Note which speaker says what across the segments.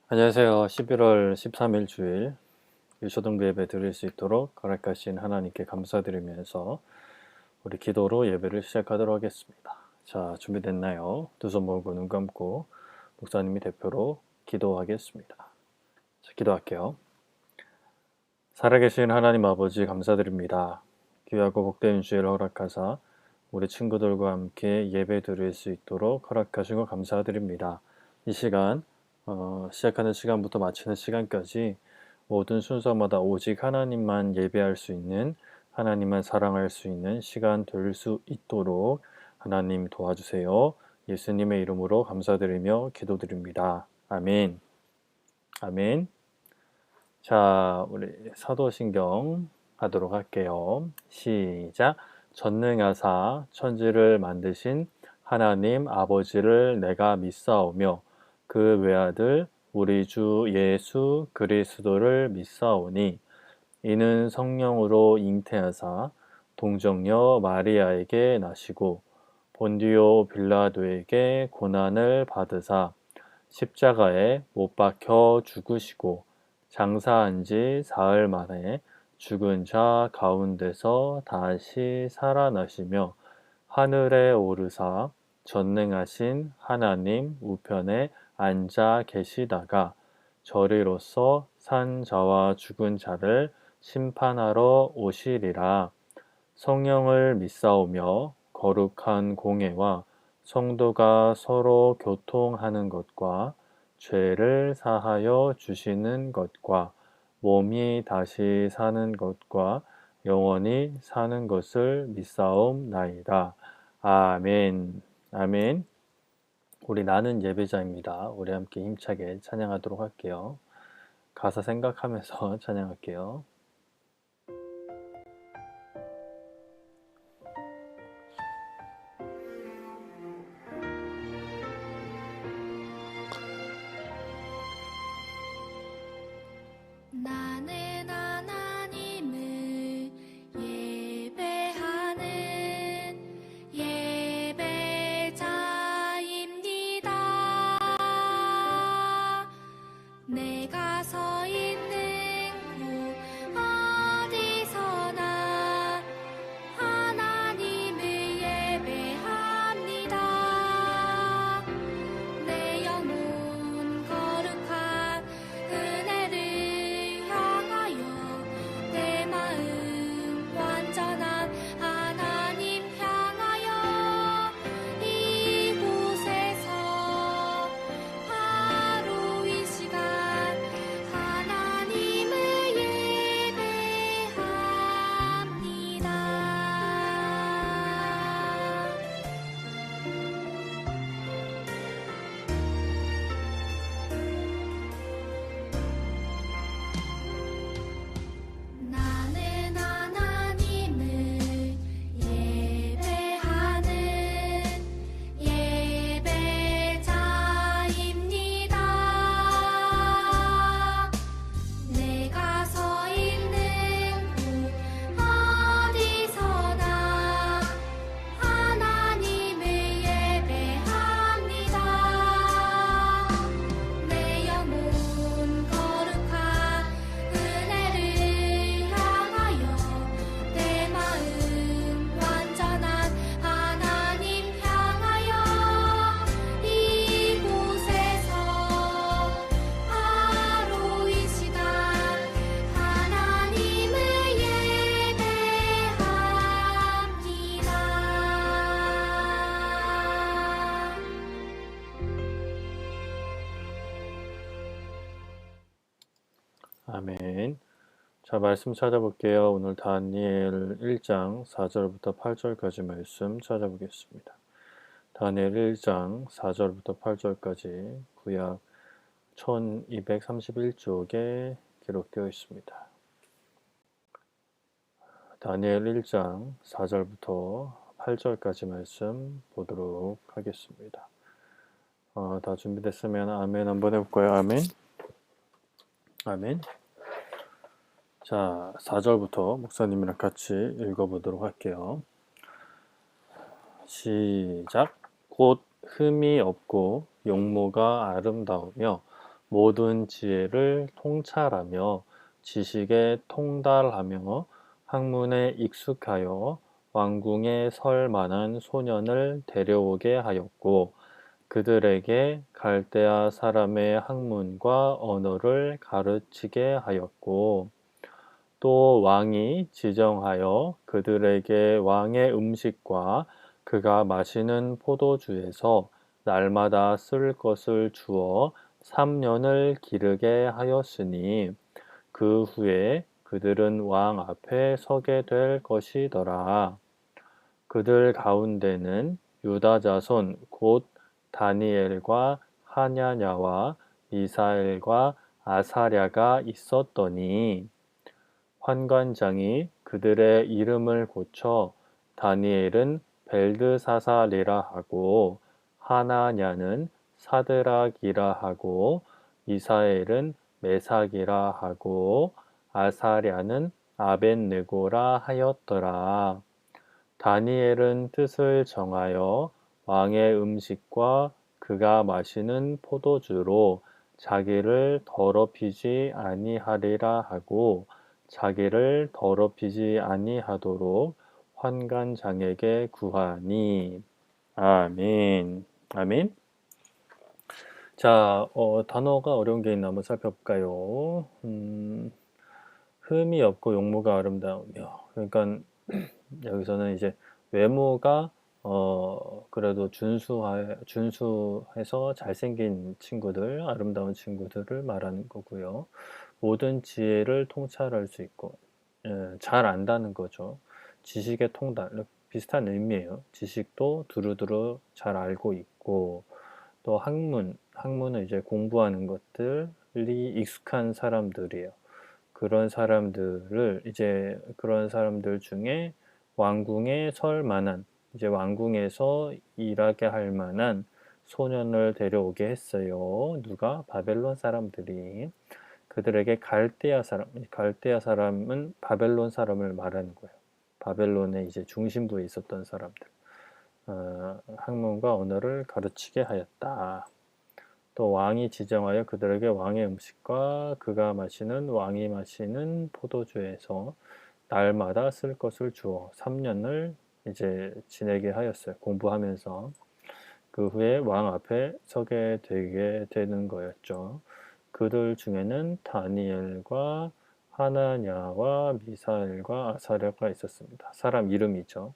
Speaker 1: 안녕하세요. 11월 13일 주일 일초등부 예배 드릴 수 있도록 허락하신 하나님께 감사드리면서 우리 기도로 예배를 시작하도록 하겠습니다. 자, 준비됐나요? 두 손 모으고 눈 감고 목사님이 대표로 기도하겠습니다. 자, 기도할게요. 살아계신 하나님 아버지 감사드립니다. 귀하고 복된 주일 허락하사 우리 친구들과 함께 예배 드릴 수 있도록 허락하신 것 감사드립니다. 이 시간 시작하는 시간부터 마치는 시간까지 모든 순서마다 오직 하나님만 예배할 수 있는, 하나님만 사랑할 수 있는 시간 될 수 있도록 하나님 도와주세요. 예수님의 이름으로 감사드리며 기도드립니다. 아멘. 아멘. 자, 우리 사도신경 하도록 할게요. 시작. 전능하사 천지를 만드신 하나님 아버지를 내가 믿사오며 그 외아들 우리 주 예수 그리스도를 믿사오니 이는 성령으로 잉태하사 동정녀 마리아에게 나시고 본디오 빌라도에게 고난을 받으사 십자가에 못 박혀 죽으시고 장사한 지 사흘 만에 죽은 자 가운데서 다시 살아나시며 하늘에 오르사 전능하신 하나님 우편에 앉아 계시다가 저리로서 산 자와 죽은 자를 심판하러 오시리라. 성령을 믿사오며 거룩한 공예와 성도가 서로 교통하는 것과 죄를 사하여 주시는 것과 몸이 다시 사는 것과 영원히 사는 것을 믿사옵나이다. 아멘. 아멘. 우리 나는 예배자입니다. 우리 함께 힘차게 찬양하도록 할게요. 가사 생각하면서 찬양할게요.
Speaker 2: 나는 하나님을 예배하는 예배자입니다. 내가 서 있는 곳 어디서나 하나님을 예배합니다. 내 영혼 거룩한 은혜를 향하여 내 마음 완전한 하나님 향하여 이곳에서 바로 이 시간 하나님을 예배합니다. 나는 하나님을 예배하는 예배자입니다. 내가 서 있는 곳 어디서나 하나님을 예배합니다. 내 영혼 거룩한 은혜를 향하여 내 마음 완전한 하나님 향하여 이곳에서 바로 이 시간 하나님을 예배합니다.
Speaker 1: 아멘. 자, 말씀 찾아볼게요. 오늘 다니엘 1장 4절부터 8절까지 말씀 찾아보겠습니다. 다니엘 1장 4절부터 8절까지 구약 1231쪽에 기록되어 있습니다. 다니엘 1장 4절부터 8절까지 말씀 보도록 하겠습니다. 다 준비됐으면 아멘 한번 해볼까요? 아멘. 아멘. 자, 4절부터 목사님이랑 같이 읽어보도록 할게요. 시작. 곧 흠이 없고 용모가 아름다우며 모든 지혜를 통찰하며 지식에 통달하며 학문에 익숙하여 왕궁에 설 만한 소년을 데려오게 하였고 그들에게 갈대아 사람의 학문과 언어를 가르치게 하였고 또 왕이 지정하여 그들에게 왕의 음식과 그가 마시는 포도주에서 날마다 쓸 것을 주어 3년을 기르게 하였으니 그 후에 그들은 왕 앞에 서게 될 것이더라. 그들 가운데는 유다 자손 곧 다니엘과 하냐냐와 미사엘과 아사랴가 있었더니 환관장이 그들의 이름을 고쳐 다니엘은 벨드사살이라 하고 하나냐는 사드락이라 하고 미사엘은 메삭이라 하고 아사랴는 아벳느고라 하였더라. 다니엘은 뜻을 정하여 왕의 음식과 그가 마시는 포도주로 자기를 더럽히지 아니하리라 하고 자기를 더럽히지 아니하도록 환관장에게 구하니. 아멘. 아멘. 자, 단어가 어려운 게 있나 한번 살펴볼까요? 흠이 없고 용모가 아름다우며. 그러니까 여기서는 이제 외모가 그래도 준수해서 잘생긴 친구들, 아름다운 친구들을 말하는 거고요. 모든 지혜를 통찰할 수 있고 잘 안다는 거죠. 지식의 통달, 비슷한 의미예요. 지식도 두루두루 잘 알고 있고 또 학문은 이제 공부하는 것들이 익숙한 사람들이에요. 그런 사람들 중에 왕궁에 설 만한, 이제 왕궁에서 일하게 할 만한 소년을 데려오게 했어요. 누가? 바벨론 사람들이. 그들에게 갈대아 사람은 바벨론 사람을 말하는 거예요. 바벨론의 이제 중심부에 있었던 사람들. 학문과 언어를 가르치게 하였다. 또 왕이 지정하여 그들에게 왕의 음식과 왕이 마시는 포도주에서 날마다 쓸 것을 주어 3년을 이제 지내게 하였어요. 공부하면서. 그 후에 왕 앞에 서게 되게 되는 거였죠. 그들 중에는 다니엘과 하나냐와 미사엘과 아사랴가 있었습니다. 사람 이름이죠.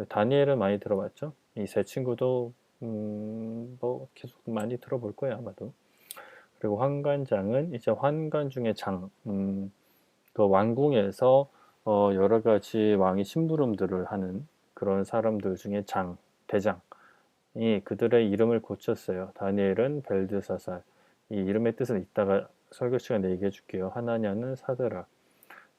Speaker 1: 다니엘은 많이 들어봤죠. 이 세 친구도 뭐 계속 많이 들어볼 거예요, 아마도. 그리고 환관장은 이제 환관 중에 장, 그 왕궁에서 여러 가지 왕이 심부름들을 하는 그런 사람들 중에 대장이 그들의 이름을 고쳤어요. 다니엘은 벨드사살. 이 이름의 뜻은 이따가 설교 시간에 얘기해 줄게요. 하나냐는 사드락,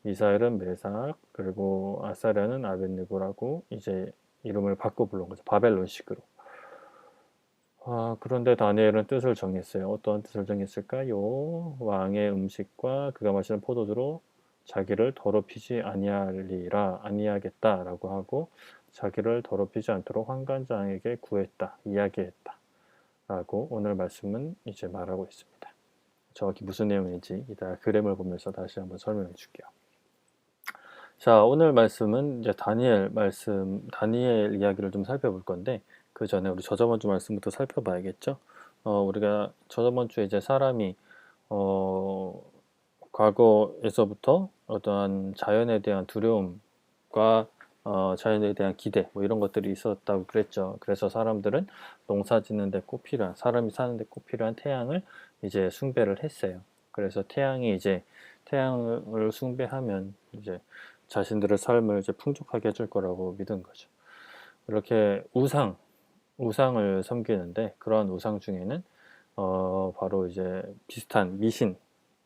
Speaker 1: 미사엘은 메삭, 그리고 아사랴는 아벳느고라고 이제 이름을 바꿔 부른 거죠. 바벨론식으로. 그런데 다니엘은 뜻을 정했어요. 어떤 뜻을 정했을까요? 왕의 음식과 그가 마시는 포도주로 자기를 더럽히지 아니하겠다라고 하고 자기를 더럽히지 않도록 환관장에게 이야기했다. 라고 오늘 말씀은 이제 말하고 있습니다. 정확히 무슨 내용인지 이따 그림을 보면서 다시 한번 설명해 줄게요. 자, 오늘 말씀은 이제 다니엘 이야기를 좀 살펴볼 건데 그 전에 우리 저저번 주 말씀부터 살펴봐야겠죠. 우리가 저저번 주에 이제 사람이 과거에서부터 어떠한 자연에 대한 두려움과 자연에 대한 기대 뭐 이런 것들이 있었다고 그랬죠. 그래서 사람들은 농사 짓는데 사람이 사는데 꼭 필요한 태양을 이제 숭배를 했어요. 그래서 태양을 숭배하면 이제 자신들의 삶을 이제 풍족하게 해줄 거라고 믿은 거죠. 이렇게 우상을 섬기는데 그런 우상 중에는 바로 이제 비슷한 미신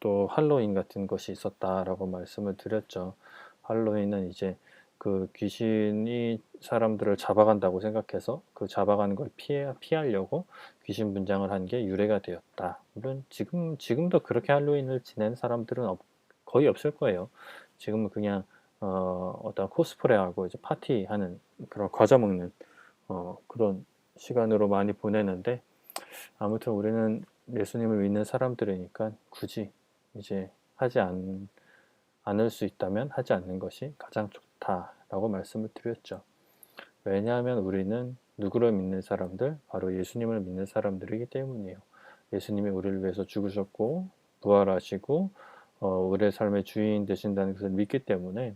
Speaker 1: 또 할로윈 같은 것이 있었다라고 말씀을 드렸죠. 할로윈은 이제 그 귀신이 사람들을 잡아간다고 생각해서 그 잡아가는 걸 피하려고 귀신 분장을 한 게 유래가 되었다. 물론 지금도 그렇게 할로윈을 지낸 사람들은 거의 없을 거예요. 지금은 그냥 어떤 코스프레하고 이제 파티하는 그런 과자 먹는 그런 시간으로 많이 보내는데 아무튼 우리는 예수님을 믿는 사람들이니까 굳이 이제 않을 수 있다면 하지 않는 것이 가장 좋다라고 말씀을 드렸죠. 왜냐하면 우리는 누구를 믿는 사람들? 바로 예수님을 믿는 사람들이기 때문이에요. 예수님이 우리를 위해서 죽으셨고 부활하시고 우리의 삶의 주인 되신다는 것을 믿기 때문에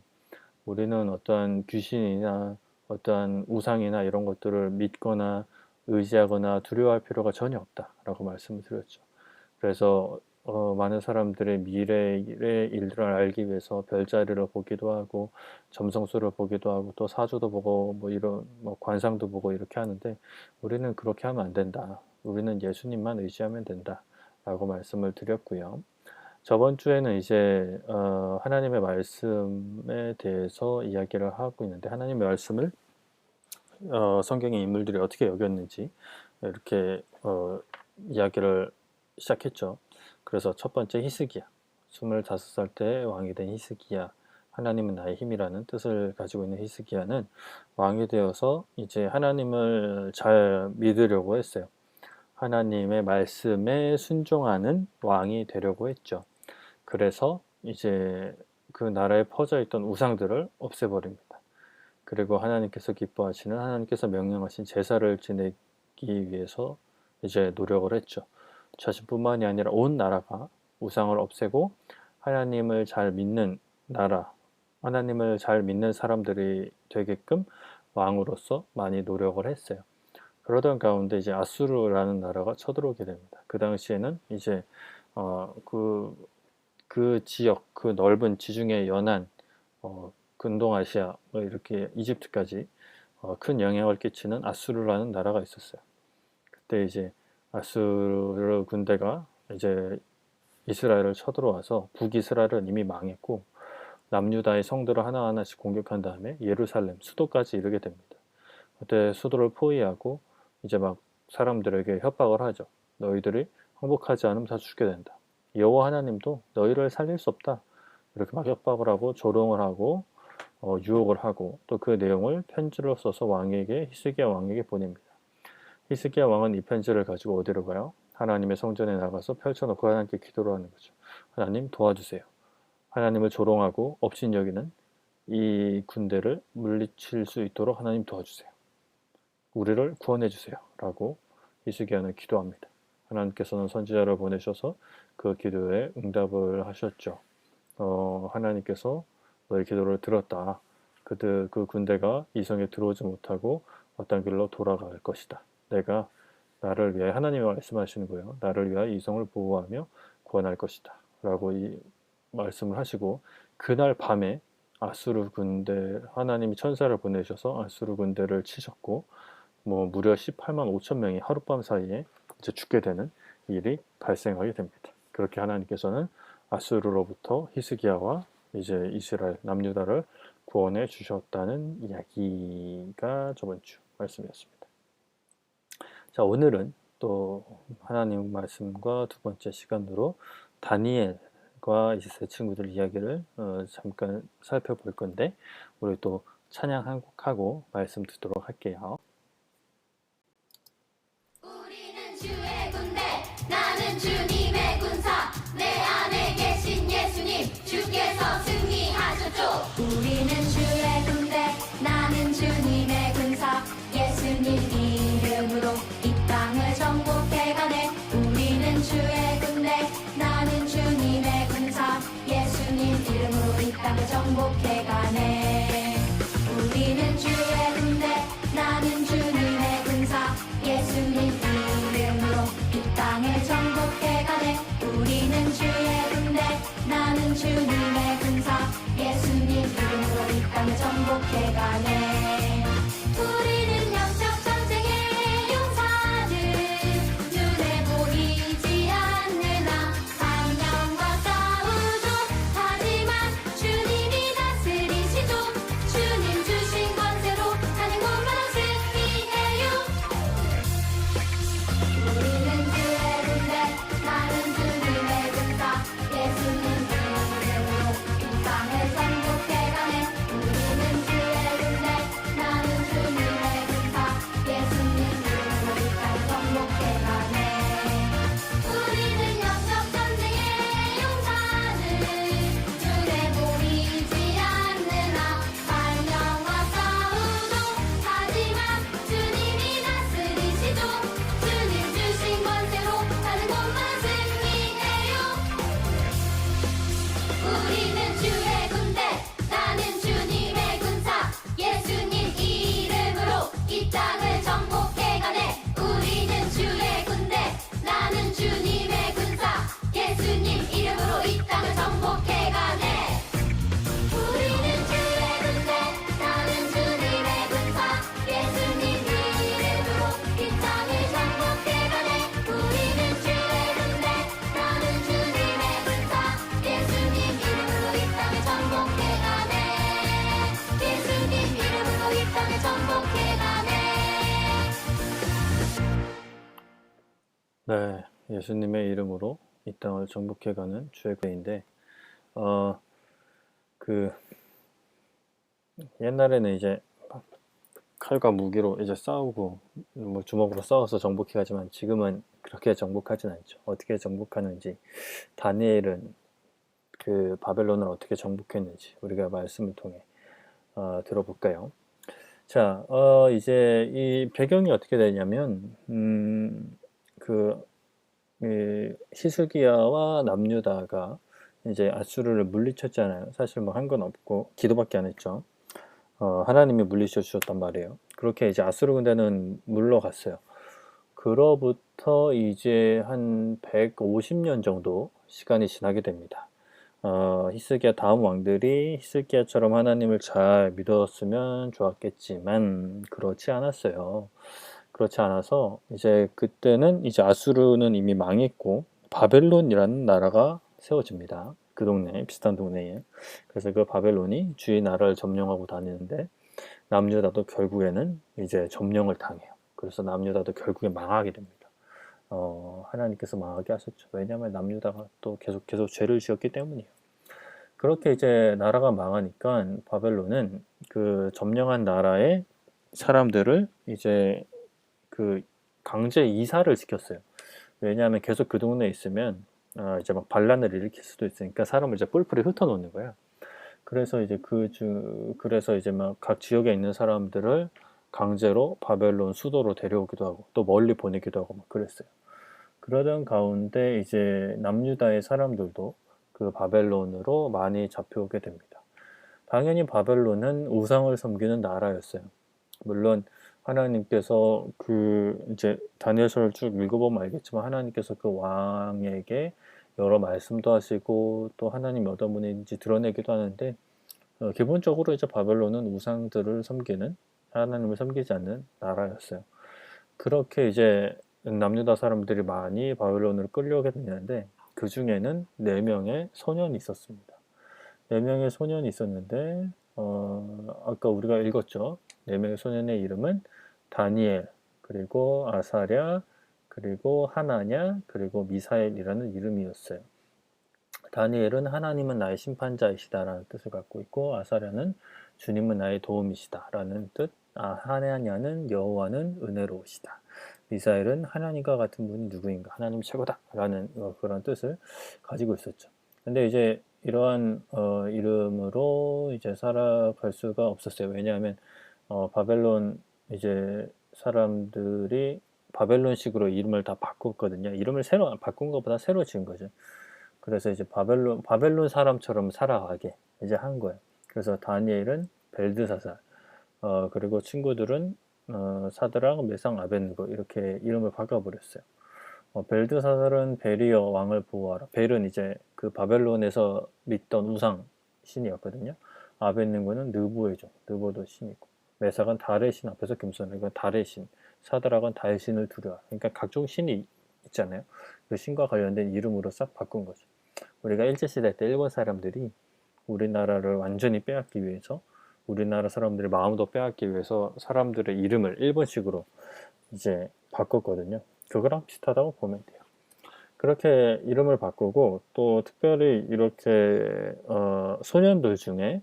Speaker 1: 우리는 어떠한 귀신이나 어떠한 우상이나 이런 것들을 믿거나 의지하거나 두려워할 필요가 전혀 없다라고 말씀을 드렸죠. 그래서 많은 사람들의 미래의 일들을 알기 위해서 별자리를 보기도 하고 점성술을 보기도 하고 또 사주도 보고 뭐 이런 관상도 보고 이렇게 하는데 우리는 그렇게 하면 안 된다. 우리는 예수님만 의지하면 된다. 라고 말씀을 드렸고요. 저번 주에는 이제 하나님의 말씀에 대해서 이야기를 하고 있는데 하나님의 말씀을 성경의 인물들이 어떻게 여겼는지 이렇게 이야기를 시작했죠. 그래서 첫 번째 히스기야, 25살 때 왕이 된 히스기야, 하나님은 나의 힘이라는 뜻을 가지고 있는 히스기야는 왕이 되어서 이제 하나님을 잘 믿으려고 했어요. 하나님의 말씀에 순종하는 왕이 되려고 했죠. 그래서 이제 그 나라에 퍼져 있던 우상들을 없애버립니다. 그리고 하나님께서 기뻐하시는 하나님께서 명령하신 제사를 지내기 위해서 이제 노력을 했죠. 자신뿐만이 아니라 온 나라가 우상을 없애고 하나님을 잘 믿는 나라, 하나님을 잘 믿는 사람들이 되게끔 왕으로서 많이 노력을 했어요. 그러던 가운데 이제 아수르라는 나라가 쳐들어오게 됩니다. 그 당시에는 이제 그 지역, 그 넓은 지중해 연안, 근동아시아, 뭐 이렇게 이집트까지 큰 영향을 끼치는 아수르라는 나라가 있었어요. 그때 이제 아수르 군대가 이제 이스라엘을 쳐들어와서 북이스라엘은 이미 망했고 남유다의 성들을 하나하나씩 공격한 다음에 예루살렘 수도까지 이르게 됩니다. 그때 수도를 포위하고 이제 막 사람들에게 협박을 하죠. 너희들이 항복하지 않으면 다 죽게 된다. 여호와 하나님도 너희를 살릴 수 없다. 이렇게 막 협박을 하고 조롱을 하고 유혹을 하고 또 그 내용을 편지로 써서 히스기야 왕에게 보냅니다. 히스기야 왕은 이 편지를 가지고 어디로 가요? 하나님의 성전에 나가서 펼쳐놓고 하나님께 기도를 하는 거죠. 하나님 도와주세요. 하나님을 조롱하고 업신여기는 이 군대를 물리칠 수 있도록 하나님 도와주세요. 우리를 구원해 주세요. 라고 히스기야는 기도합니다. 하나님께서는 선지자를 보내셔서 그 기도에 응답을 하셨죠. 하나님께서 너의 기도를 들었다. 그 군대가 이성에 들어오지 못하고 어떤 길로 돌아갈 것이다. 내가 나를 위하여 하나님이 말씀하시는 거예요. 나를 위하여 이성을 보호하며 구원할 것이다. 라고 이 말씀을 하시고 그날 밤에 아수르 군대 하나님이 천사를 보내셔서 아수르 군대를 치셨고 무려 18만 5천 명이 하룻밤 사이에 이제 죽게 되는 일이 발생하게 됩니다. 그렇게 하나님께서는 아수르로부터 히스기야와 이제 이스라엘 남유다를 구원해 주셨다는 이야기가 저번 주 말씀이었습니다. 자, 오늘은 또 하나님 말씀과 두 번째 시간으로 다니엘과 이제 세 친구들 이야기를 잠깐 살펴볼 건데 우리 또 찬양 한 곡하고 말씀 듣도록 할게요.
Speaker 2: 우리는 주의 군대, 나는 주님의 군사, 내 안에 계신 예수님, 주께서 승리하셨죠. 우리는 주의 군대, 나는 주님의 군사, 예수님 이름으로 이 땅을 정복해가네. 우리는 주의 군대, 나는 주님의 군사, 예수님 이름으로 이 땅을 정복해가네. 우리는 주의 군대, 나는 주님의 군사, 예수님 이름으로 이 땅을 정복해가네. 우리는 주의 군대, 나는 주님의 군사, 예수님 이름으로 이 땅을 정복해가네. 우리는 영적 전쟁의 용사들, 눈에 보이지 않는 악령과 싸우죠. 하지만 주님이 다스리시죠. 주님 주신 권세로 하는 곳마다 승리해요. 우리는 주의 군대, 나는 주님의 군사, 예수님 이름으로 이 땅을 정복해가네. 우리는 주의 군대,
Speaker 1: 네, 예수님의 이름으로 이 땅을 정복해가는 주의 교회인데, 어, 그 옛날에는 이제 막 칼과 무기로 이제 싸우고 뭐 주먹으로 싸워서 정복해가지만 지금은 그렇게 정복하진 않죠. 어떻게 정복하는지 다니엘은 그 바벨론을 어떻게 정복했는지 우리가 말씀을 통해 들어볼까요? 자, 이제 이 배경이 어떻게 되냐면, 그, 히스기야와 남유다가 이제 아수르를 물리쳤잖아요. 사실 뭐 한 건 없고, 기도밖에 안 했죠. 하나님이 물리쳐 주셨단 말이에요. 그렇게 이제 아수르 군대는 물러갔어요. 그로부터 이제 한 150년 정도 시간이 지나게 됩니다. 히스기야 다음 왕들이 히스기야처럼 하나님을 잘 믿었으면 좋았겠지만 그렇지 않았어요. 그렇지 않아서 이제 그때는 이제 아수르는 이미 망했고 바벨론이라는 나라가 세워집니다. 그 동네 비슷한 동네에. 그래서 그 바벨론이 주의 나라를 점령하고 다니는데 남유다도 결국에는 이제 점령을 당해요. 그래서 남유다도 결국에 망하게 됩니다. 하나님께서 망하게 하셨죠. 왜냐하면 남유다가 또 계속 죄를 지었기 때문이에요. 그렇게 이제 나라가 망하니까 바벨론은 그 점령한 나라의 사람들을 이제 그 강제 이사를 시켰어요. 왜냐하면 계속 그 동네에 있으면 이제 막 반란을 일으킬 수도 있으니까 사람을 이제 뿔뿔이 흩어놓는 거야. 그래서 이제 그래서 이제 막 각 지역에 있는 사람들을 강제로 바벨론 수도로 데려오기도 하고 또 멀리 보내기도 하고 막 그랬어요. 그러던 가운데 이제 남유다의 사람들도 그 바벨론으로 많이 잡혀오게 됩니다. 당연히 바벨론은 우상을 섬기는 나라였어요. 물론 하나님께서 그 이제 다니엘서를 쭉 읽어보면 알겠지만 하나님께서 그 왕에게 여러 말씀도 하시고 또 하나님이 어떤 분인지 드러내기도 하는데 기본적으로 이제 바벨론은 우상들을 섬기는 하나님을 섬기지 않는 나라였어요. 그렇게 이제 남유다 사람들이 많이 바벨론으로 끌려오게 되는데 그 중에는 4명의 소년이 있었습니다. 4명의 소년이 있었는데 아까 우리가 읽었죠. 4명의 소년의 이름은 다니엘, 그리고 아사랴, 그리고 하나냐, 그리고 미사엘이라는 이름이었어요. 다니엘은 하나님은 나의 심판자이시다라는 뜻을 갖고 있고 아사랴는 주님은 나의 도움이시다라는 뜻, 하나냐는 여호와는 은혜로우시다. 미사엘은 하나님과 같은 분이 누구인가? 하나님 최고다라는 그런 뜻을 가지고 있었죠. 근데 이제 이러한 이름으로 이제 살아갈 수가 없었어요. 왜냐하면 바벨론 이제 사람들이 바벨론식으로 이름을 다 바꿨거든요. 이름을 새로 바꾼 것보다 새로 지은 거죠. 그래서 이제 바벨론 사람처럼 살아가게 이제 한 거예요. 그래서 다니엘은 벨드사살, 그리고 친구들은 사드락, 메상, 아벤느고 이렇게 이름을 바꿔버렸어요. 벨드사살은 베리어 왕을 보호하라. 벨은 이제 그 바벨론에서 믿던 우상 신이었거든요. 아벤느고는 느보의 종, 느보도 신이고, 메삭은 달의 신 앞에서 겸손해. 이건 달의 신. 사드락은 달 신을 두려워. 그러니까 각종 신이 있잖아요. 그 신과 관련된 이름으로 싹 바꾼 거죠. 우리가 일제시대 때 일본 사람들이 우리나라를 완전히 빼앗기 위해서 우리나라 사람들의 마음도 빼앗기 위해서 사람들의 이름을 일본식으로 이제 바꿨거든요. 그거랑 비슷하다고 보면 돼요. 그렇게 이름을 바꾸고 또 특별히 이렇게 소년들 중에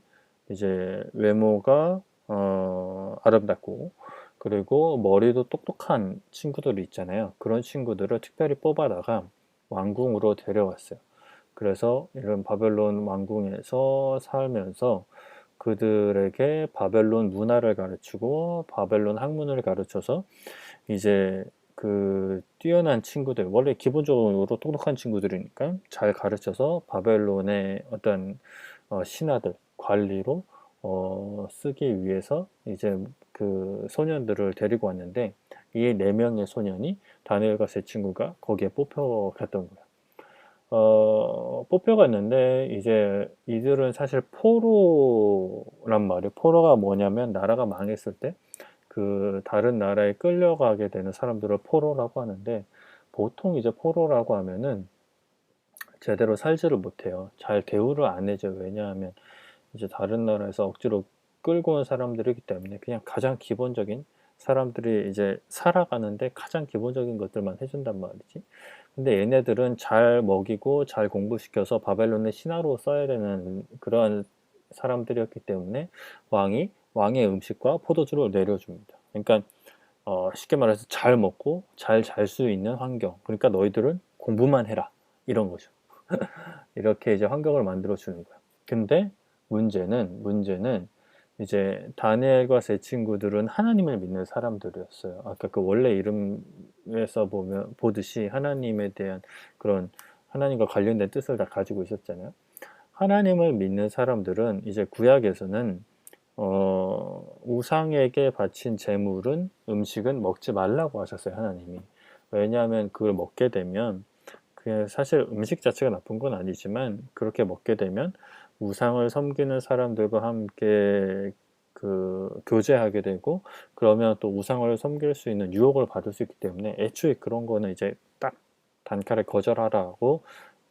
Speaker 1: 이제 외모가 아름답고 그리고 머리도 똑똑한 친구들이 있잖아요. 그런 친구들을 특별히 뽑아다가 왕궁으로 데려왔어요. 그래서 이런 바벨론 왕궁에서 살면서 그들에게 바벨론 문화를 가르치고 바벨론 학문을 가르쳐서 이제 그 뛰어난 친구들, 원래 기본적으로 똑똑한 친구들이니까 잘 가르쳐서 바벨론의 어떤 신하들 관리로 쓰기 위해서 이제 그 소년들을 데리고 왔는데 이 4명의 소년이 다니엘과 세 친구가 거기에 뽑혀갔던 거예요. 뽑혀갔는데 이제 이들은 사실 포로란 말이에요. 포로가 뭐냐면 나라가 망했을 때 그 다른 나라에 끌려가게 되는 사람들을 포로라고 하는데 보통 이제 포로라고 하면은 제대로 살지를 못해요. 잘 대우를 안 해줘요. 왜냐하면 이제 다른 나라에서 억지로 끌고 온 사람들이기 때문에 그냥 가장 기본적인 사람들이 이제 살아가는데 가장 기본적인 것들만 해준단 말이지. 근데 얘네들은 잘 먹이고 잘 공부시켜서 바벨론의 신하로 써야 되는 그러한 사람들이었기 때문에 왕의 음식과 포도주를 내려줍니다. 그러니까 쉽게 말해서 잘 먹고 잘 잘 수 있는 환경. 그러니까 너희들은 공부만 해라. 이런 거죠. 이렇게 이제 환경을 만들어 주는 거야. 근데 문제는 이제 다니엘과 세 친구들은 하나님을 믿는 사람들이었어요. 아까 그 원래 이름에서 보듯이 하나님에 대한 그런 하나님과 관련된 뜻을 다 가지고 있었잖아요. 하나님을 믿는 사람들은 이제 구약에서는 우상에게 바친 제물은 음식은 먹지 말라고 하셨어요, 하나님이. 왜냐하면 그걸 먹게 되면 그냥 사실 음식 자체가 나쁜 건 아니지만 그렇게 먹게 되면 우상을 섬기는 사람들과 함께 그 교제하게 되고 그러면 또 우상을 섬길 수 있는 유혹을 받을 수 있기 때문에 애초에 그런 거는 이제 딱 단칼에 거절하라고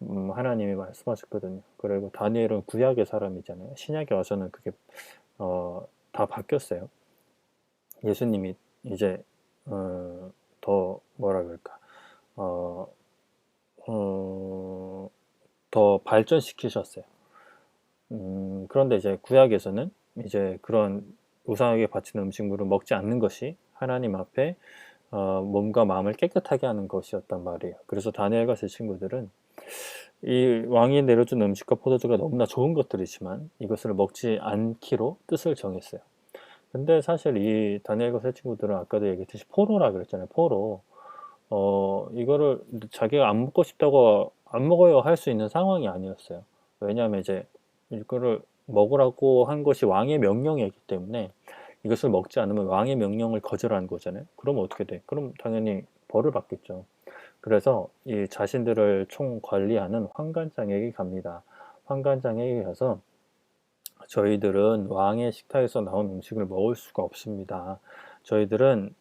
Speaker 1: 하나님이 말씀하셨거든요. 그리고 다니엘은 구약의 사람이잖아요. 신약에 와서는 그게 다 바뀌었어요. 예수님이 이제 더 뭐라 그럴까 어, 더 발전시키셨어요. 그런데 이제 구약에서는 이제 그런 우상에게 바치는 음식물을 먹지 않는 것이 하나님 앞에 몸과 마음을 깨끗하게 하는 것이었단 말이에요. 그래서 다니엘과 제 친구들은 이 왕이 내려준 음식과 포도주가 너무나 좋은 것들이지만 이것을 먹지 않기로 뜻을 정했어요. 근데 사실 이 다니엘과 새 친구들은 아까도 얘기했듯이 포로라 그랬잖아요. 포로. 이거를 자기가 안 먹고 싶다고 안 먹어요 할 수 있는 상황이 아니었어요. 왜냐하면 이제 이거를 먹으라고 한 것이 왕의 명령이었기 때문에 이것을 먹지 않으면 왕의 명령을 거절한 거잖아요. 그럼 어떻게 돼? 그럼 당연히 벌을 받겠죠. 그래서 이 자신들을 총 관리하는 환관장에게 갑니다. 환관장에게 가서 저희들은 왕의 식탁에서 나온 음식을 먹을 수가 없습니다. 저희들은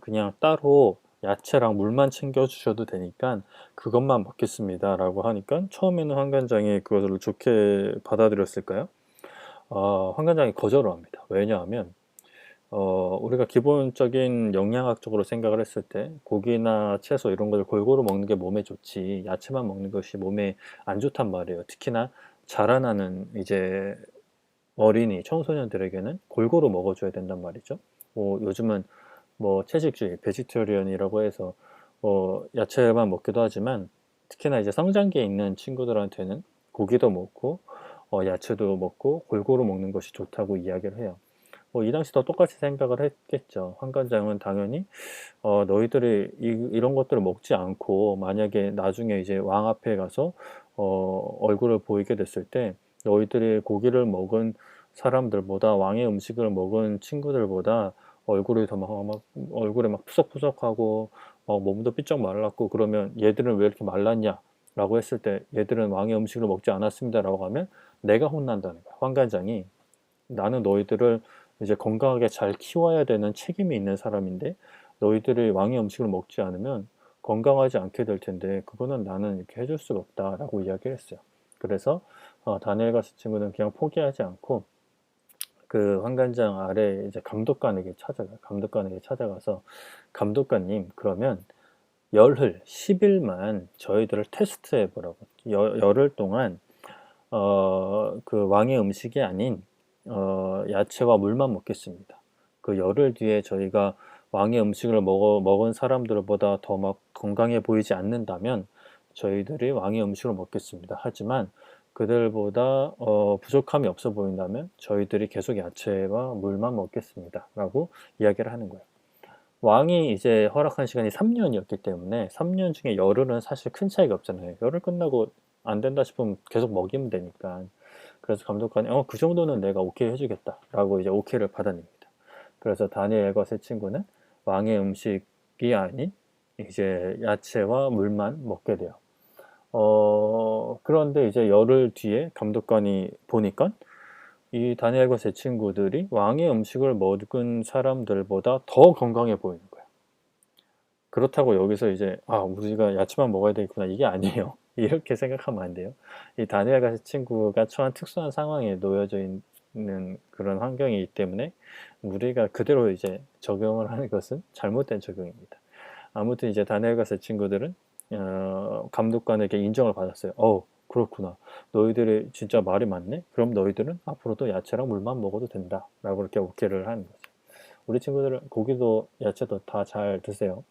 Speaker 1: 그냥 따로 야채랑 물만 챙겨 주셔도 되니까 그것만 먹겠습니다. 라고 하니까 처음에는 환관장이 그것을 좋게 받아들였을까요? 환관장이 거절을 합니다. 왜냐하면 우리가 기본적인 영양학적으로 생각을 했을 때 고기나 채소 이런 걸 골고루 먹는 게 몸에 좋지 야채만 먹는 것이 몸에 안 좋단 말이에요. 특히나 자라나는 이제 어린이, 청소년들에게는 골고루 먹어줘야 된단 말이죠. 요즘은 뭐 채식주의, 베지테리언이라고 해서 야채만 먹기도 하지만 특히나 이제 성장기에 있는 친구들한테는 고기도 먹고 야채도 먹고 골고루 먹는 것이 좋다고 이야기를 해요. 이 당시도 똑같이 생각을 했겠죠. 환관장은 당연히 너희들이 이런 것들을 먹지 않고 만약에 나중에 이제 왕 앞에 가서 얼굴을 보이게 됐을 때 너희들이 고기를 먹은 사람들보다 왕의 음식을 먹은 친구들보다 얼굴이 더 얼굴에 막 푸석푸석하고 몸도 삐쩍 말랐고 그러면 얘들은 왜 이렇게 말랐냐? 라고 했을 때 얘들은 왕의 음식을 먹지 않았습니다. 라고 하면 내가 혼난다는 거야. 환관장이 나는 너희들을 이제 건강하게 잘 키워야 되는 책임이 있는 사람인데 너희들이 왕의 음식을 먹지 않으면 건강하지 않게 될 텐데 그거는 나는 이렇게 해줄 수가 없다라고 이야기를 했어요. 그래서 다니엘과 그 친구는 그냥 포기하지 않고 그 환관장 아래 이제 감독관에게 찾아가서 감독관님 그러면 열흘 10일만 저희들을 테스트해 보라고 열흘 동안 그 왕의 음식이 아닌 야채와 물만 먹겠습니다. 그 열흘 뒤에 저희가 왕의 음식을 먹은 사람들보다 더 막 건강해 보이지 않는다면 저희들이 왕의 음식을 먹겠습니다. 하지만 그들보다 부족함이 없어 보인다면 저희들이 계속 야채와 물만 먹겠습니다. 라고 이야기를 하는 거예요. 왕이 이제 허락한 시간이 3년이었기 때문에 3년 중에 열흘은 사실 큰 차이가 없잖아요. 열흘 끝나고 안 된다 싶으면 계속 먹이면 되니까. 그래서 감독관이 그 정도는 내가 오케이 해주겠다 라고 이제 오케이를 받아냅니다. 그래서 다니엘과 세 친구는 왕의 음식이 아닌 이제 야채와 물만 먹게 돼요. 그런데 이제 열흘 뒤에 감독관이 보니까 이 다니엘과 제 친구들이 왕의 음식을 먹은 사람들보다 더 건강해 보이는 거예요. 그렇다고 여기서 이제 우리가 야채만 먹어야 되겠구나 이게 아니에요. 이렇게 생각하면 안 돼요. 이 다니엘과 제 친구가 처한 특수한 상황에 놓여져 있는 그런 환경이기 때문에 우리가 그대로 이제 적용을 하는 것은 잘못된 적용입니다. 아무튼 이제 다니엘과 세 친구들은 감독관에게 인정을 받았어요. 그렇구나. 너희들이 진짜 말이 많네? 그럼 너희들은 앞으로도 야채랑 물만 먹어도 된다. 라고 이렇게 오케이를 하는 거죠. 우리 친구들은 고기도 야채도 다 잘 드세요.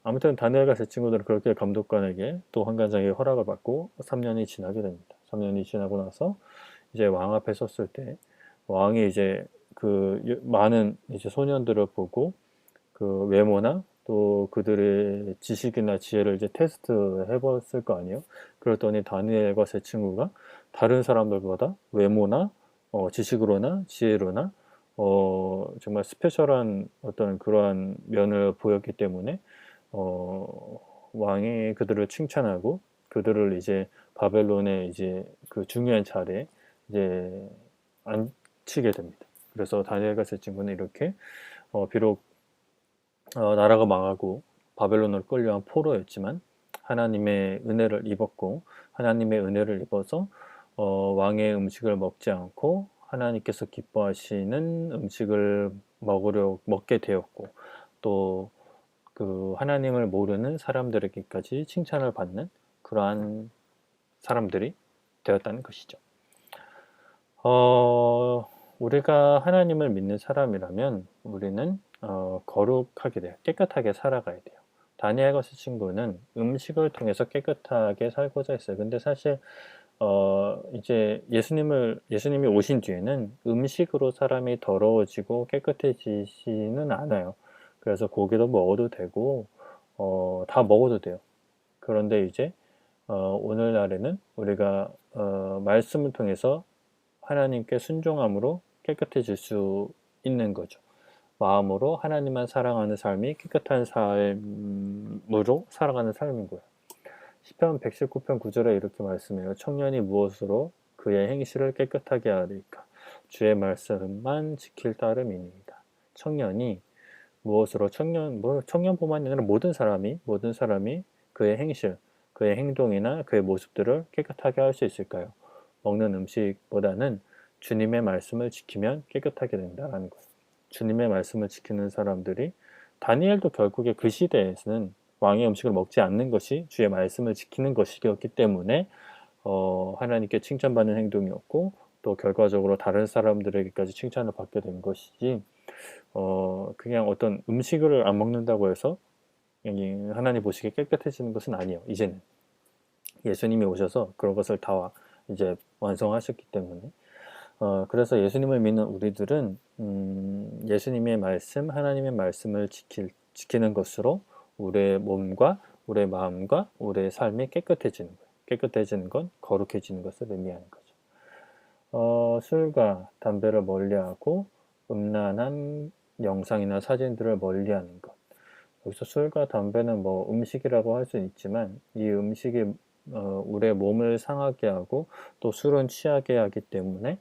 Speaker 1: 아무튼 다니엘과 세 친구들은 그렇게 감독관에게 또 환관장의 허락을 받고 3년이 지나게 됩니다. 3년이 지나고 나서 이제 왕 앞에 섰을 때 왕이 이제 그 많은 이제 소년들을 보고 그 외모나 또 그들의 지식이나 지혜를 이제 테스트 해봤을 거 아니에요. 그랬더니 다니엘과 세 친구가 다른 사람들보다 외모나 지식으로나 지혜로나 정말 스페셜한 어떤 그러한 면을 보였기 때문에 왕이 그들을 칭찬하고 그들을 이제 바벨론의 이제 그 중요한 자리에 이제 앉히게 됩니다. 그래서 다니엘과 세 친구는 이렇게 비록 나라가 망하고 바벨론으로 끌려간 포로였지만 하나님의 은혜를 입었고 하나님의 은혜를 입어서 왕의 음식을 먹지 않고 하나님께서 기뻐하시는 음식을 먹게 되었고 또 그 하나님을 모르는 사람들에게까지 칭찬을 받는 그러한 사람들이 되었다는 것이죠. 우리가 하나님을 믿는 사람이라면 우리는 거룩하게 돼요. 깨끗하게 살아가야 돼요. 다니엘과 세 친구는 음식을 통해서 깨끗하게 살고자 했어요. 근데 사실 이제 예수님이 오신 뒤에는 음식으로 사람이 더러워지고 깨끗해지지는 않아요. 그래서 고기도 먹어도 되고 다 먹어도 돼요. 그런데 이제 오늘날에는 우리가 말씀을 통해서 하나님께 순종함으로 깨끗해질 수 있는 거죠. 마음으로 하나님만 사랑하는 삶이 깨끗한 삶으로 살아가는 삶인 거예요. 시편 119편 9절에 이렇게 말씀해요. 청년이 무엇으로 그의 행실을 깨끗하게 하리까? 주의 말씀만 지킬 따름이니이다. 청년이 무엇으로 청년뿐만 아니라 모든 사람이 그의 행실, 그의 행동이나 그의 모습들을 깨끗하게 할 수 있을까요? 먹는 음식보다는 주님의 말씀을 지키면 깨끗하게 된다는 거예요. 주님의 말씀을 지키는 사람들이 다니엘도 결국에 그 시대에서는 왕의 음식을 먹지 않는 것이 주의 말씀을 지키는 것이었기 때문에 하나님께 칭찬받는 행동이었고 또 결과적으로 다른 사람들에게까지 칭찬을 받게 된 것이지 그냥 어떤 음식을 안 먹는다고 해서 하나님 보시기에 깨끗해지는 것은 아니에요. 이제는 예수님이 오셔서 그런 것을 다 이제 완성하셨기 때문에 그래서 예수님을 믿는 우리들은 예수님의 말씀, 하나님의 말씀을 지키는 것으로 우리의 몸과 우리의 마음과 우리의 삶이 깨끗해지는 거예요. 깨끗해지는 건 거룩해지는 것을 의미하는 거죠. 술과 담배를 멀리하고 음란한 영상이나 사진들을 멀리하는 것. 여기서 술과 담배는 뭐 음식이라고 할 수는 있지만 이 음식이 우리의 몸을 상하게 하고 또 술은 취하게 하기 때문에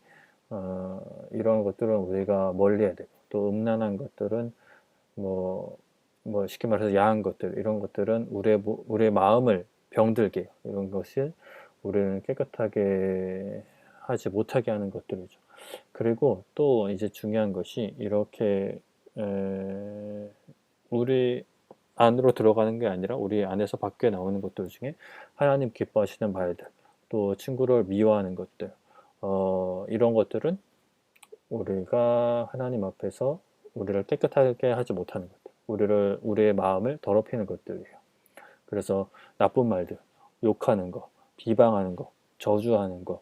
Speaker 1: 이런 것들은 우리가 멀리해야 되고 또 음란한 것들은 뭐 쉽게 말해서 야한 것들 이런 것들은 우리의 마음을 병들게 해요. 이런 것을 우리는 깨끗하게 하지 못하게 하는 것들이죠. 그리고 또 이제 중요한 것이 이렇게 우리 안으로 들어가는 게 아니라 우리 안에서 밖에 나오는 것들 중에 하나님 기뻐하시는 말들 또 친구를 미워하는 것들 이런 것들은 우리가 하나님 앞에서 우리를 깨끗하게 하지 못하는 것들 우리의 마음을 더럽히는 것들이에요. 그래서 나쁜 말들 욕하는 거 비방하는 거 저주하는 거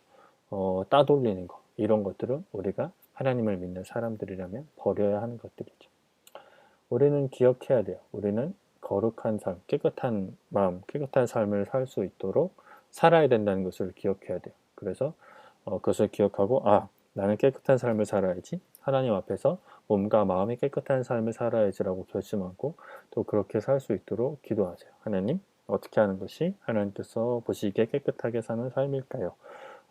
Speaker 1: 따돌리는 거 이런 것들은 우리가 하나님을 믿는 사람들이라면 버려야 하는 것들이죠. 우리는 기억해야 돼요. 우리는 거룩한 삶, 깨끗한 마음, 깨끗한 삶을 살 수 있도록 살아야 된다는 것을 기억해야 돼요. 그래서 그것을 기억하고 나는 깨끗한 삶을 살아야지 하나님 앞에서 몸과 마음이 깨끗한 삶을 살아야지라고 결심하고 또 그렇게 살 수 있도록 기도하세요. 하나님 어떻게 하는 것이 하나님께서 보시기에 깨끗하게 사는 삶일까요?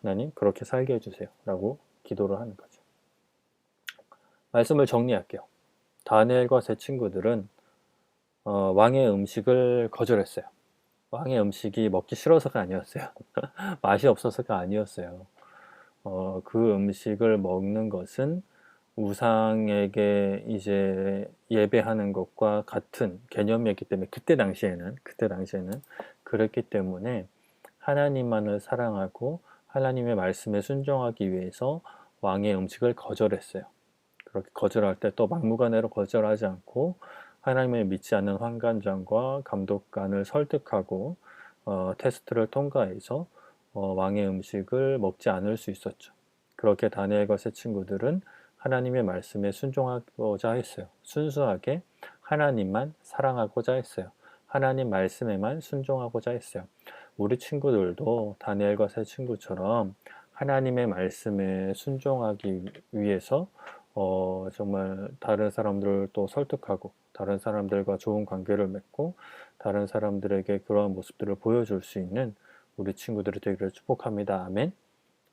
Speaker 1: 하나님 그렇게 살게 해주세요 라고 기도를 하는 거죠. 말씀을 정리할게요. 다니엘과 세 친구들은 왕의 음식을 거절했어요. 왕의 음식이 먹기 싫어서가 아니었어요. 맛이 없어서가 아니었어요. 그 음식을 먹는 것은 우상에게 이제 예배하는 것과 같은 개념이었기 때문에 그때 당시에는 그랬기 때문에 하나님만을 사랑하고 하나님의 말씀에 순종하기 위해서 왕의 음식을 거절했어요. 그렇게 거절할 때 또 막무가내로 거절하지 않고 하나님을 믿지 않는 환관장과 감독관을 설득하고 테스트를 통과해서 왕의 음식을 먹지 않을 수 있었죠. 그렇게 다니엘과 세 친구들은 하나님의 말씀에 순종하고자 했어요. 순수하게 하나님만 사랑하고자 했어요. 하나님 말씀에만 순종하고자 했어요. 우리 친구들도 다니엘과 세 친구처럼 하나님의 말씀에 순종하기 위해서 정말 다른 사람들을 또 설득하고 다른 사람들과 좋은 관계를 맺고 다른 사람들에게 그러한 모습들을 보여줄 수 있는 우리 친구들이 되기를 축복합니다. 아멘.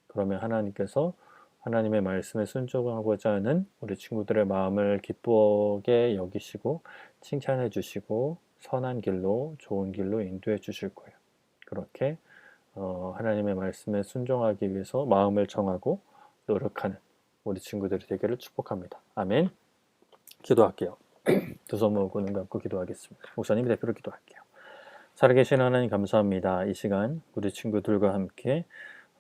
Speaker 1: 그러면 하나님께서 하나님의 말씀에 순종하고자 하는 우리 친구들의 마음을 기쁘게 여기시고 칭찬해 주시고 선한 길로 좋은 길로 인도해 주실 거예요. 그렇게 하나님의 말씀에 순종하기 위해서 마음을 정하고 노력하는 우리 친구들이 되기를 축복합니다. 아멘. 기도할게요. 두 손 모으고 눈 감고 기도하겠습니다. 목사님이 대표로 기도할게요. 살아계신 하나님 감사합니다. 이 시간 우리 친구들과 함께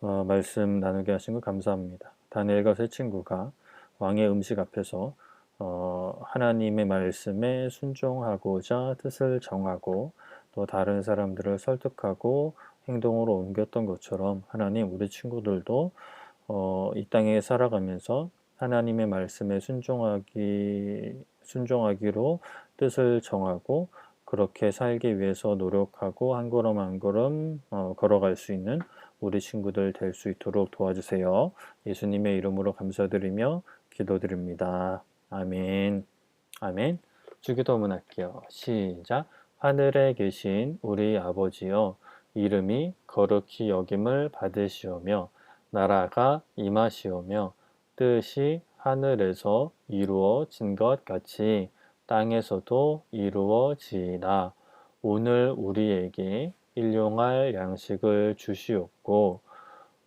Speaker 1: 말씀 나누게 하신 것 감사합니다. 다니엘과 세 친구가 왕의 음식 앞에서 하나님의 말씀에 순종하고자 뜻을 정하고 또 다른 사람들을 설득하고 행동으로 옮겼던 것처럼 하나님 우리 친구들도 이 땅에 살아가면서 하나님의 말씀에 순종하기로 뜻을 정하고 그렇게 살기 위해서 노력하고 한 걸음 한 걸음 걸어갈 수 있는 우리 친구들 될 수 있도록 도와주세요. 예수님의 이름으로 감사드리며 기도드립니다. 아멘. 아멘. 주기도문 할게요. 시작. 하늘에 계신 우리 아버지여, 이름이 거룩히 여김을 받으시오며 나라가 임하시오며 뜻이 하늘에서 이루어진 것 같이 땅에서도 이루어지이다. 오늘 우리에게 일용할 양식을 주시옵고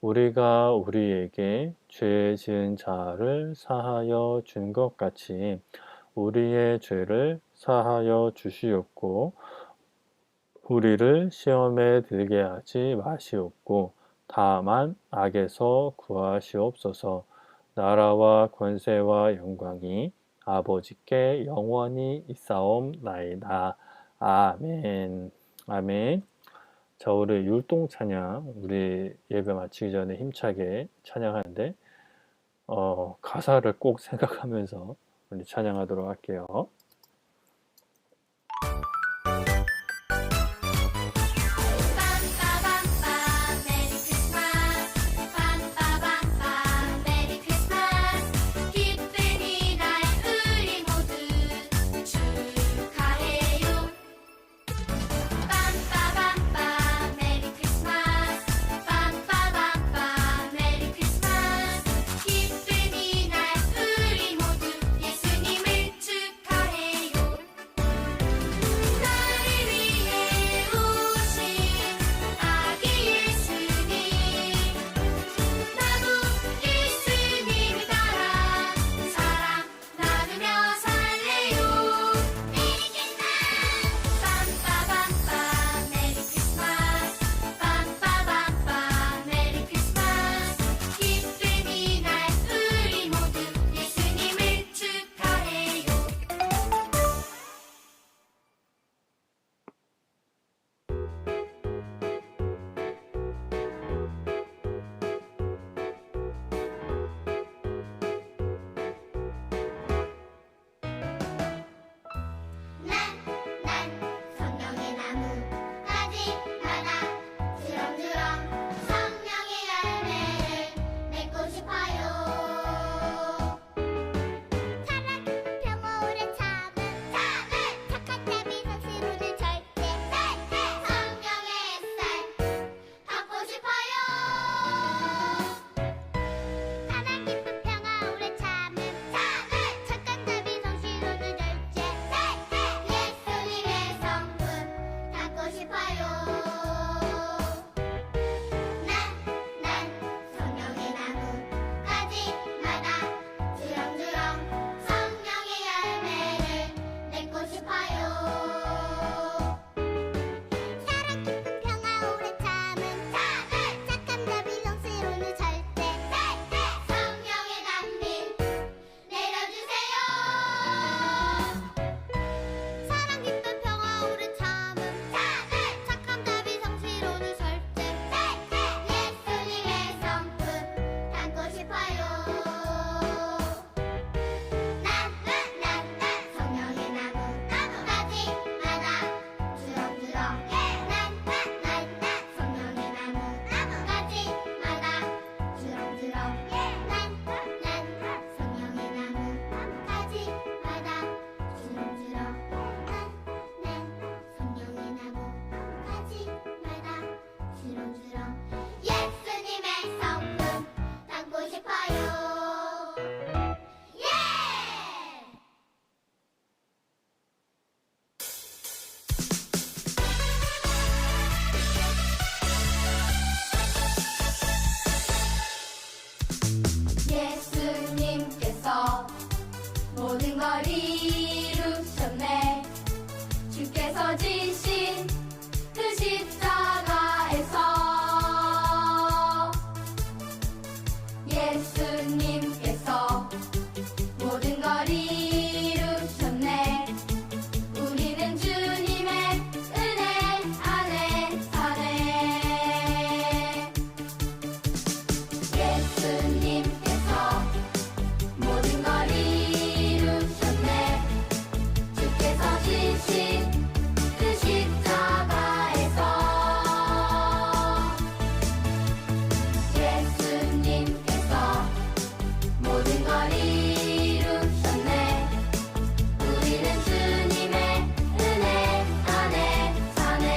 Speaker 1: 우리가 우리에게 죄 지은 자를 사하여 준 것 같이 우리의 죄를 사하여 주시옵고 우리를 시험에 들게 하지 마시옵고 다만 악에서 구하시옵소서. 나라와 권세와 영광이 아버지께 영원히 있사옵나이다. 아멘. 아멘. 자, 우리 율동 찬양, 우리 예배 마치기 전에 힘차게 찬양하는데 가사를 꼭 생각하면서 우리 찬양하도록 할게요.
Speaker 2: 빰빠밤빰 메리 크리스마스 빰빠밤빰 메리 크리스마스 기쁜 이날 우리 모두 축하해요. 빰빠밤빰 메리 크리스마스 빰빠밤빰 메리 크리스마스 기쁜 이날 우리 모두 예수님을 축하해요. 예수님의 성품 담고 싶어요. 예! 예수님께서 모든 걸 이루셨네. 주께서 지신 그 십자가에서 예수님께서 모든 걸 이루셨네. 우리는 주님의 은혜 안에 사네. 예수님께서 모든 걸 이루셨네. 주께서 지신 그 십자가에서 예수님께서 모든 걸 이루셨네. 우리는 주님의 은혜 안에 사네.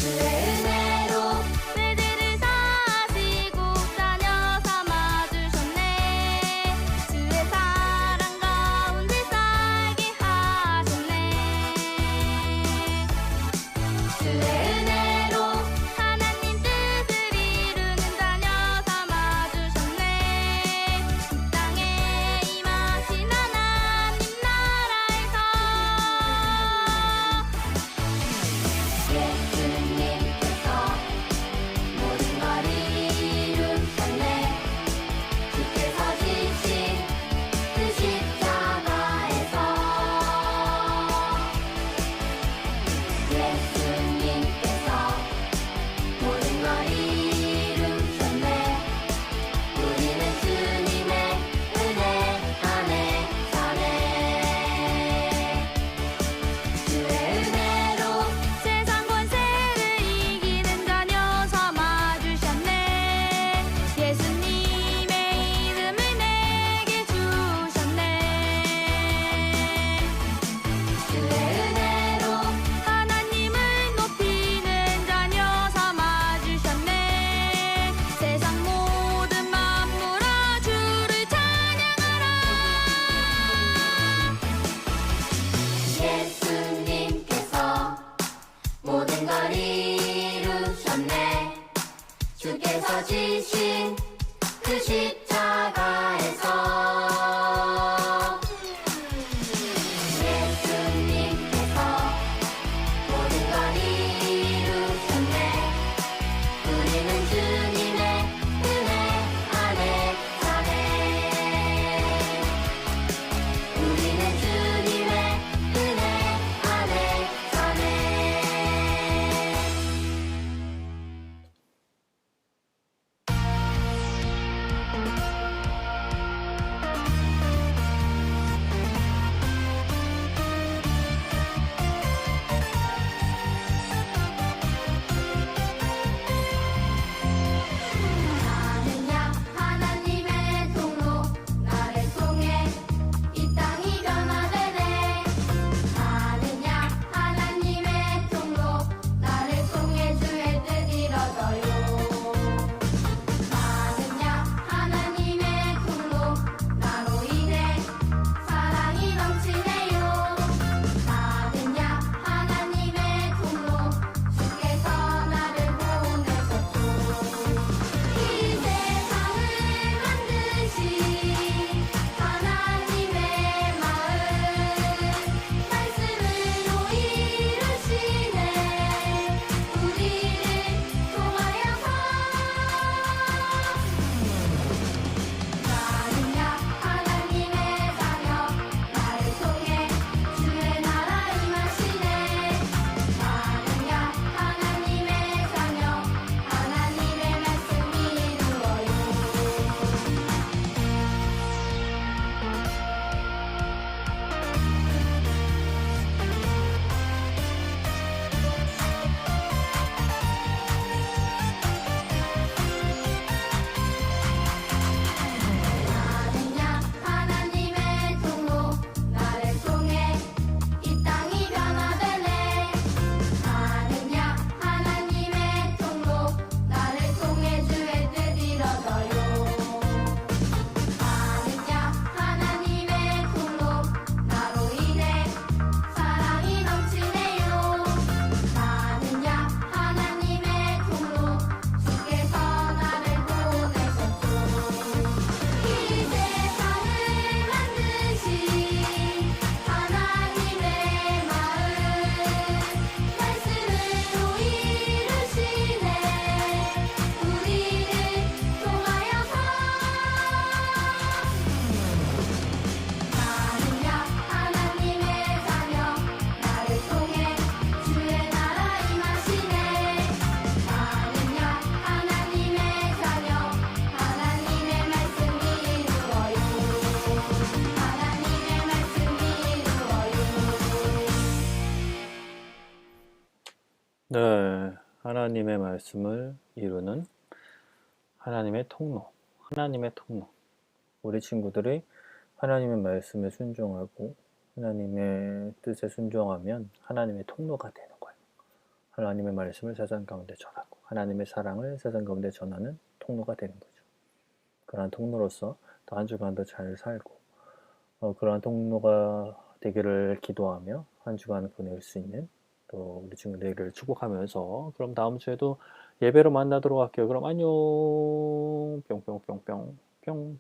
Speaker 2: 주의 은혜로 세대를 사시고 자녀 삼아주셨네. 주의 사랑 가운데 살게 하셨네. 주의 은혜로 하나님 뜻을 이루는 자녀 삼아주셨네. 이 땅에 임하신 하나님 나라에서 예수님께서 모든 걸 이루셨네. 주께서 지신 그 십자가에서 예수님께서 모든 걸 이루셨네. 우리는 주님의 은혜 안에 사네. 주의 은혜로 세상 권세를 이기는 자녀 삼아주셨네. 예수님의 이름을 내게 주셨네. 주의 은혜로 하나님을 높이는 자녀 삼아주셨네. 세상 모든 만물아 주를 찬양하라. 예수님께서 모든 걸 이루셨네. 주께서 지신 그 십자가에서 예수님께서 모든 걸 이루셨네. 우리는 주님의 은혜 안에 사네. 우리는 주님의 은혜 안에 사네.
Speaker 1: 하나님의 말씀을 이루는 하나님의 통로, 하나님의 통로. 우리 친구들이 하나님의 말씀에 순종하고 하나님의 뜻에 순종하면 하나님의 통로가 되는 거예요. 하나님의 말씀을 세상 가운데 전하고 하나님의 사랑을 세상 가운데 전하는 통로가 되는 거죠. 그러한 통로로서 또 한 주간도 잘 살고 그러한 통로가 되기를 기도하며 한 주간 보낼 수 있는 또 우리 친구들을 축복하면서 그럼 다음 주에도 예배로 만나도록 할게요. 그럼 안녕. 뿅뿅뿅뿅 뿅.